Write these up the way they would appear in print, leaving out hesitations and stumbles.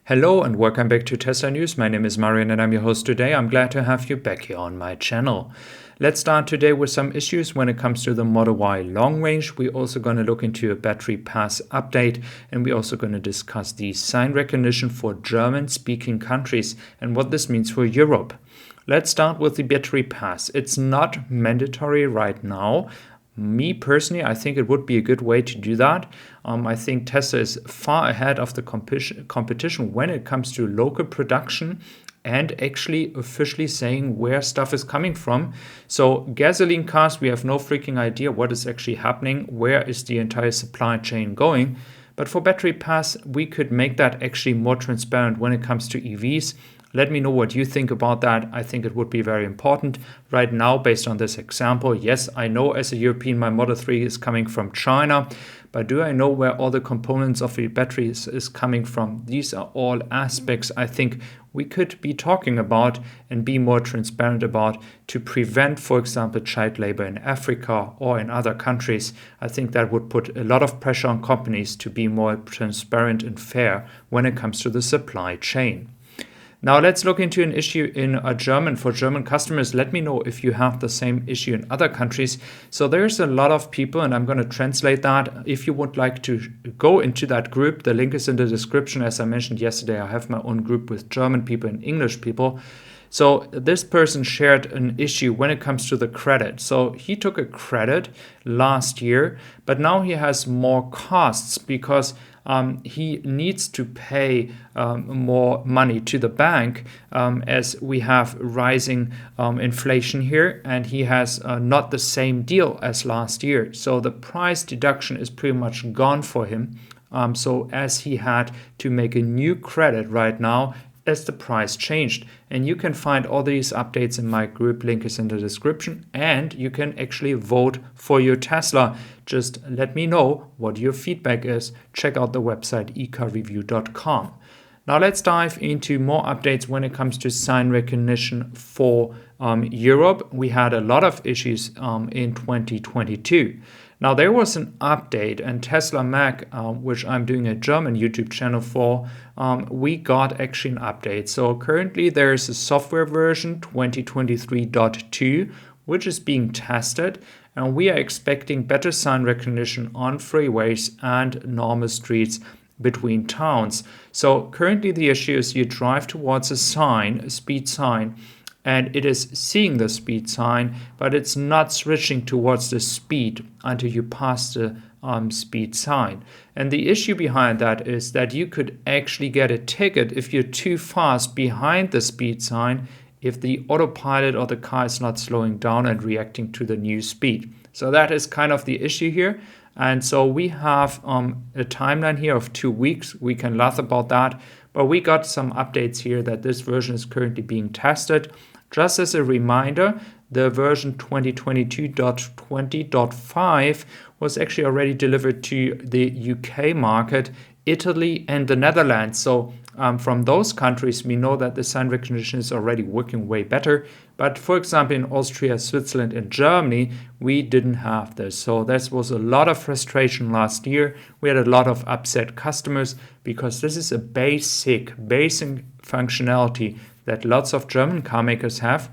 Hello and welcome back to Tesla News. My name is Marian and I'm your host today. I'm glad to have you back here on my channel. Let's start today with some issues when it comes to the Model Y long range. We're also going to look into a battery pass update, and we're also going to discuss the sign recognition for German-speaking countries and what this means for Europe. Let's start with the battery pass. It's not mandatory right now. Me personally, I think it would be a good way to do that. I think Tesla is far ahead of the competition when it comes to local production and actually officially saying where stuff is coming from. So gasoline cars, we have no freaking idea what is actually happening. Where is the entire supply chain going? But for battery pass, we could make that actually more transparent when it comes to EVs. Let me know what you think about that. I think it would be very important. Right now, based on this example, yes, I know as a European my Model 3 is coming from China, but do I know where all the components of the batteries is coming from? These are all aspects I think we could be talking about and be more transparent about to prevent, for example, child labor in Africa or in other countries. I think that would put a lot of pressure on companies to be more transparent and fair when it comes to the supply chain. Now let's look into an issue in German for German customers. Let me know if you have the same issue in other countries. So there's a lot of people, and I'm going to translate that. If you would like to go into that group, the link is in the description. As I mentioned yesterday, I have my own group with German people and English people. So this person shared an issue when it comes to the credit. So he took a credit last year, but now he has more costs because he needs to pay more money to the bank as we have rising inflation here, and he has not the same deal as last year. So the price deduction is pretty much gone for him. So as he had to make a new credit right now, as the price changed. And you can find all these updates in my group, link is in the description, and you can actually vote for your Tesla. Just let me know what your feedback is. Check out the website ecarreview.com. Now let's dive into more updates when it comes to sign recognition for Europe. We had a lot of issues in 2022. Now there was an update, and Tesla Mac, which I'm doing a German YouTube channel for, we got actually an update. So currently there is a software version 2023.2, which is being tested, and we are expecting better sign recognition on freeways and normal streets between towns. So currently the issue is you drive towards a sign, a speed sign, and it is seeing the speed sign, but it's not switching towards the speed until you pass the speed sign. And the issue behind that is that you could actually get a ticket if you're too fast behind the speed sign, if the autopilot or the car is not slowing down and reacting to the new speed. So that is kind of the issue here. And so we have a timeline here of 2 weeks. We can laugh about that, but we got some updates here that this version is currently being tested. Just as a reminder, the version 2022.20.5 was actually already delivered to the UK market, Italy, and the Netherlands. So from those countries, we know that the sign recognition is already working way better. But for example, in Austria, Switzerland, and Germany, we didn't have this. So this was a lot of frustration last year. We had a lot of upset customers because this is a basic functionality that lots of German car makers have.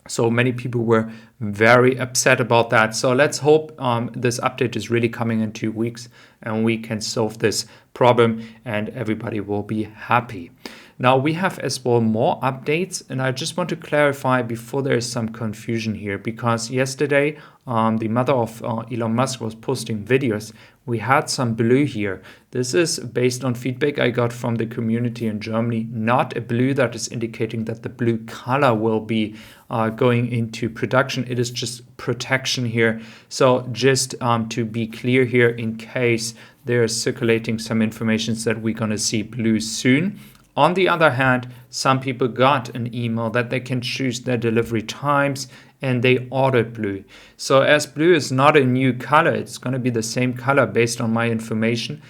So many people were very upset about that. So let's hope this update is really coming in 2 weeks and we can solve this problem and everybody will be happy. Now we have as well more updates, and I just want to clarify before there is some confusion here, because yesterday the mother of Elon Musk was posting videos. We had some blue here. This is based on feedback I got from the community in Germany, not a blue that is indicating that the blue color will be going into production. It is just protection here. So just to be clear here, in case there's circulating some information that we're going to see blue soon. On the other hand, some people got an email that they can choose their delivery times and they ordered blue. So as blue is not a new color, it's going to be the same color based on my information.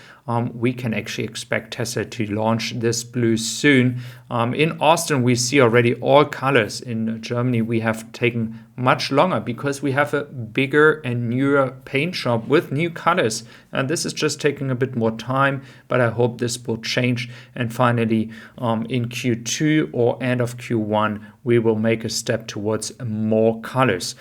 we can actually expect Tesla to launch this blue soon. In Austin, we see already all colors. In Germany, we have taken much longer because we have a bigger and newer paint shop with new colors. And this is just taking a bit more time, but I hope this will change. And finally, in Q2 or end of Q1, we will make a step towards more colors.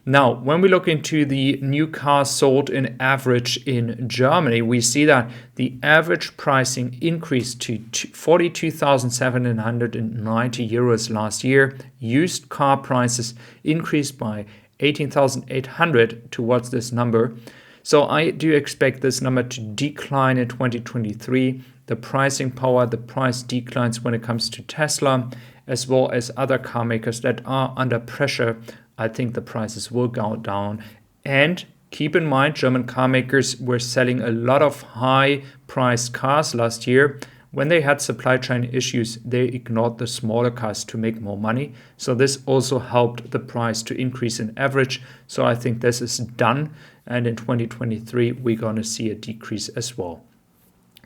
Now, when we look into the new cars sold in average in Germany, we see that the average pricing increased to 42,790 euros last year. Used car prices increased by 18,800 towards this number. So I do expect this number to decline in 2023. The pricing power, the price declines when it comes to Tesla, as well as other car makers that are under pressure. I think the prices will go down. And keep in mind, German car makers were selling a lot of high-priced cars last year. When they had supply chain issues, they ignored the smaller cars to make more money. So this also helped the price to increase in average. So I think this is done. And in 2023, we're going to see a decrease as well.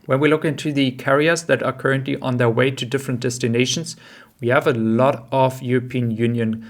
When we look into the carriers that are currently on their way to different destinations, we have a lot of European Union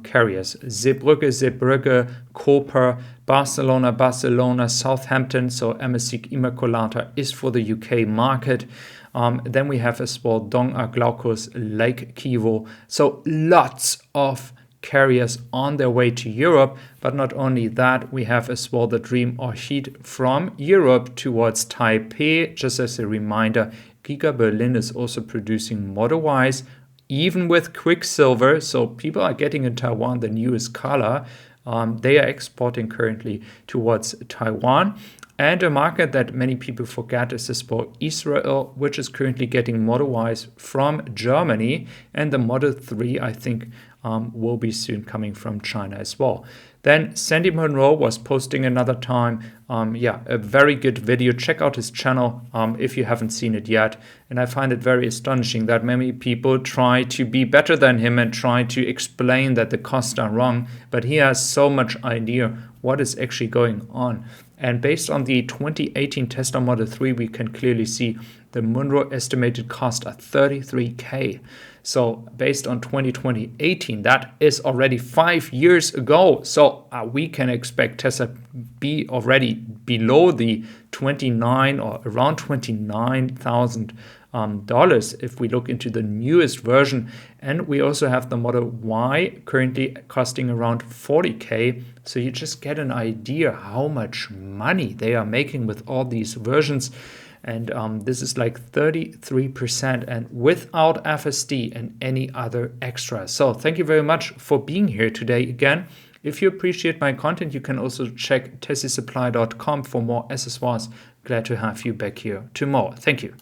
carriers. Zeebrugge, Koper, Barcelona, Southampton. So MSC Immaculata is for the UK market. Then we have as well Dong Glaucus, Lake Kivo. So lots of carriers on their way to Europe. But not only that, we have as well the Dream Orchid from Europe towards Taipei. Just as a reminder, Giga Berlin is also producing Model Ys, even with Quicksilver. So people are getting in Taiwan the newest color. They are exporting currently towards Taiwan. And a market that many people forget is as well Israel, which is currently getting Model Ys from Germany. And the Model 3, I think, will be soon coming from China as well. Then Sandy Monroe was posting another time, a very good video. Check out his channel if you haven't seen it yet. And I find it very astonishing that many people try to be better than him and try to explain that the costs are wrong. But he has so much idea what is actually going on. And based on the 2018 Tesla Model 3, we can clearly see the Monroe estimated cost at $33K. So based on 2018, that is already 5 years ago. So we can expect Tesla be already below the 29 or around $29,000 if we look into the newest version. And we also have the Model Y currently costing around $40K. So you just get an idea how much money they are making with all these versions. And this is like 33% and without FSD and any other extra. So thank you very much for being here today again. If you appreciate my content, you can also check tessisupply.com for more accessories. Glad to have you back here tomorrow. Thank you.